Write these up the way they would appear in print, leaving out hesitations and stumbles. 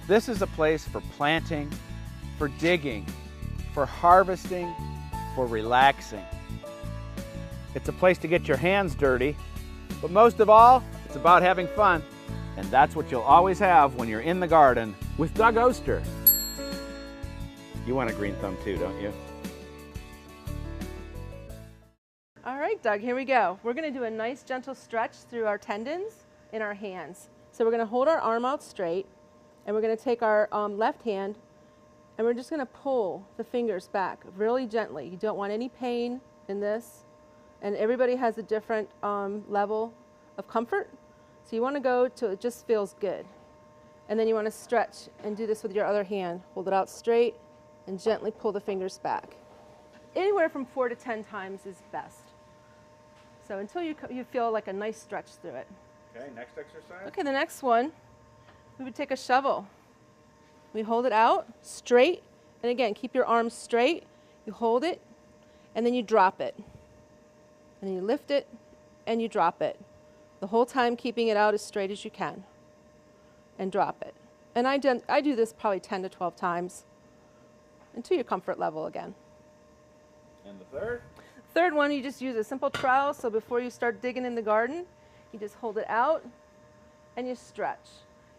This is a place for planting, for digging, for harvesting, for relaxing. It's a place to get your hands dirty, but most of all, it's about having fun. And that's what you'll always have when you're in the garden with Doug Oster. You want a green thumb too, don't you? All right, Doug, here we go. We're going to do a nice gentle stretch through our tendons in our hands. So we're going to hold our arm out straight, and we're going to take our left hand, and we're just going to pull the fingers back really gently. You don't want any pain in this, and everybody has a different level of comfort. So you want to go till it just feels good. And then you want to stretch and do this with your other hand. Hold it out straight and gently pull the fingers back. Anywhere from 4 to 10 times is best. So until you feel like a nice stretch through it. Okay, next exercise. Okay, the next one, we would take a shovel. We hold it out straight, and again, keep your arms straight. You hold it, and then you drop it. And you lift it, and you drop it. The whole time keeping it out as straight as you can. And drop it. And I do this probably 10 to 12 times until your comfort level again. And the third? Third one, you just use a simple trowel. So before you start digging in the garden, you just hold it out and you stretch.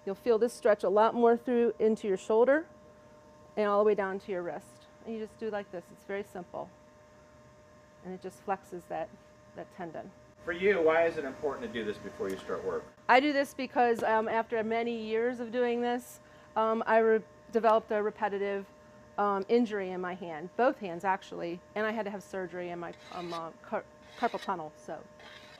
You'll feel this stretch a lot more through into your shoulder and all the way down to your wrist. And you just do like this. It's very simple. And it just flexes that tendon. For you, why is it important to do this before you start work? I do this because after many years of doing this, I developed a repetitive injury in my hand, both hands actually, and I had to have surgery in my carpal tunnel. So.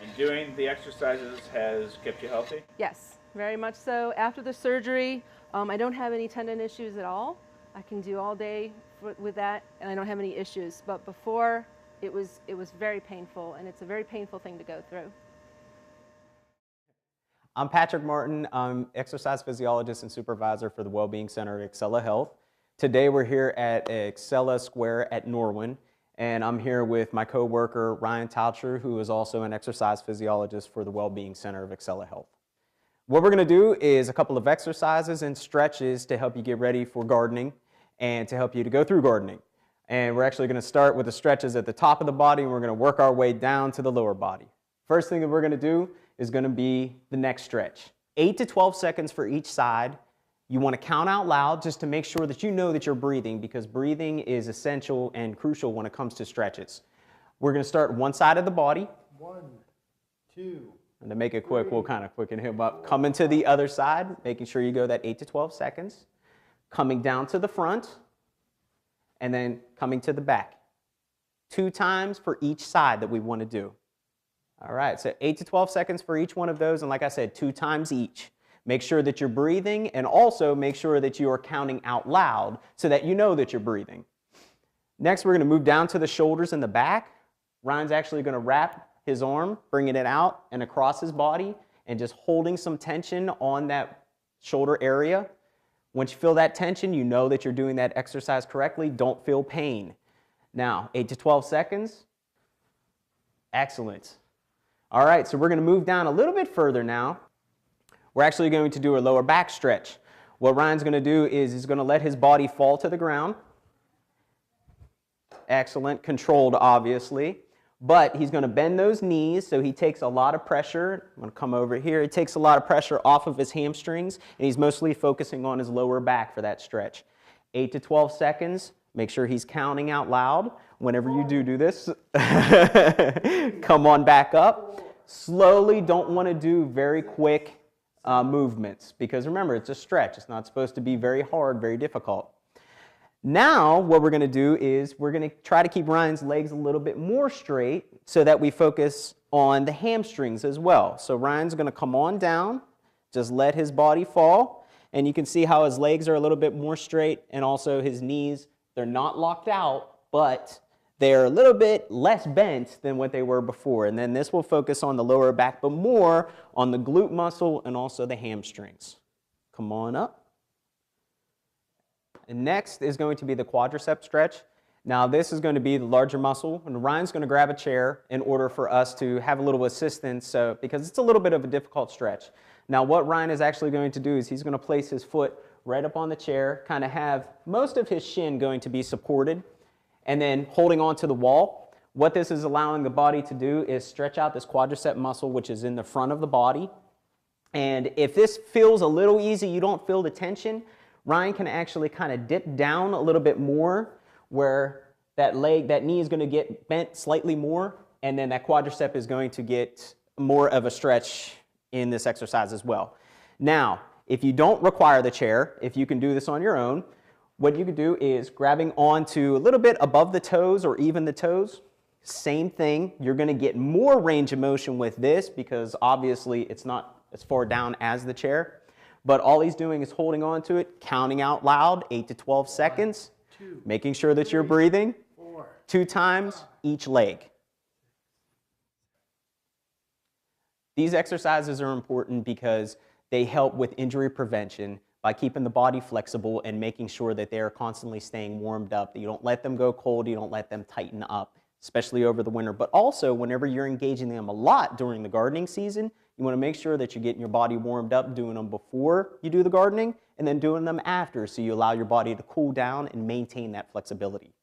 And doing the exercises has kept you healthy? Yes, very much so. After the surgery, I don't have any tendon issues at all. I can do all day with that, and I don't have any issues. But before, it was very painful, and it's a very painful thing to go through. I'm Patrick Martin. I'm exercise physiologist and supervisor for the Wellbeing Center at Excella Health. Today we're here at Excella Square at Norwin, and I'm here with my co-worker Ryan Taucher, who is also an exercise physiologist for the Wellbeing Center of Excella Health. What we're going to do is a couple of exercises and stretches to help you get ready for gardening and to help you to go through gardening. And we're actually going to start with the stretches at the top of the body, and we're going to work our way down to the lower body. First thing that we're going to do is going to be the neck stretch. 8 to 12 seconds for each side. You want to count out loud just to make sure that you know that you're breathing, because breathing is essential and crucial when it comes to stretches. We're going to start one side of the body. 1, 2. And to make it quick, we'll kind of quicken him up. Coming to the other side, making sure you go that 8 to 12 seconds. Coming down to the front, and then coming to the back. 2 times for each side that we want to do. All right, so 8 to 12 seconds for each one of those, and like I said, 2 times each. Make sure that you're breathing, and also make sure that you are counting out loud so that you know that you're breathing. Next, we're going to move down to the shoulders and the back. Ryan's actually going to wrap his arm, bringing it out and across his body, and just holding some tension on that shoulder area. Once you feel that tension, you know that you're doing that exercise correctly. Don't feel pain. Now, 8 to 12 seconds. Excellent. All right, so we're going to move down a little bit further now. We're actually going to do a lower back stretch. What Ryan's going to do is he's going to let his body fall to the ground. Excellent. Controlled, obviously. But he's going to bend those knees so he takes a lot of pressure. I'm going to come over here. He takes a lot of pressure off of his hamstrings, and he's mostly focusing on his lower back for that stretch. 8 to 12 seconds. Make sure he's counting out loud. Whenever you do this, come on back up. Slowly, don't want to do very quick movements, because remember, it's a stretch. It's not supposed to be very hard, very difficult. Now, what we're going to do is we're going to try to keep Ryan's legs a little bit more straight so that we focus on the hamstrings as well. So Ryan's going to come on down, just let his body fall, and you can see how his legs are a little bit more straight, and also his knees, they're not locked out, but they're a little bit less bent than what they were before. And then this will focus on the lower back, but more on the glute muscle and also the hamstrings. Come on up. And next is going to be the quadricep stretch. Now this is going to be the larger muscle, and Ryan's going to grab a chair in order for us to have a little assistance, because it's a little bit of a difficult stretch. Now what Ryan is actually going to do is he's going to place his foot right up on the chair, kind of have most of his shin going to be supported, and then holding onto the wall. What this is allowing the body to do is stretch out this quadricep muscle, which is in the front of the body. And if this feels a little easy, you don't feel the tension, Ryan can actually kind of dip down a little bit more where that knee is going to get bent slightly more, and then that quadricep is going to get more of a stretch in this exercise as well. Now, if you don't require the chair, if you can do this on your own, what you can do is grabbing onto a little bit above the toes or even the toes. Same thing, you're going to get more range of motion with this because obviously it's not as far down as the chair. But all he's doing is holding on to it, counting out loud, 8 to 12 seconds, 2, making sure that you're breathing 4, 2 times each leg. These exercises are important because they help with injury prevention by keeping the body flexible and making sure that they are constantly staying warmed up, that you don't let them go cold, you don't let them tighten up, especially over the winter. But also, whenever you're engaging them a lot during the gardening season, you want to make sure that you're getting your body warmed up, doing them before you do the gardening, and then doing them after, so you allow your body to cool down and maintain that flexibility.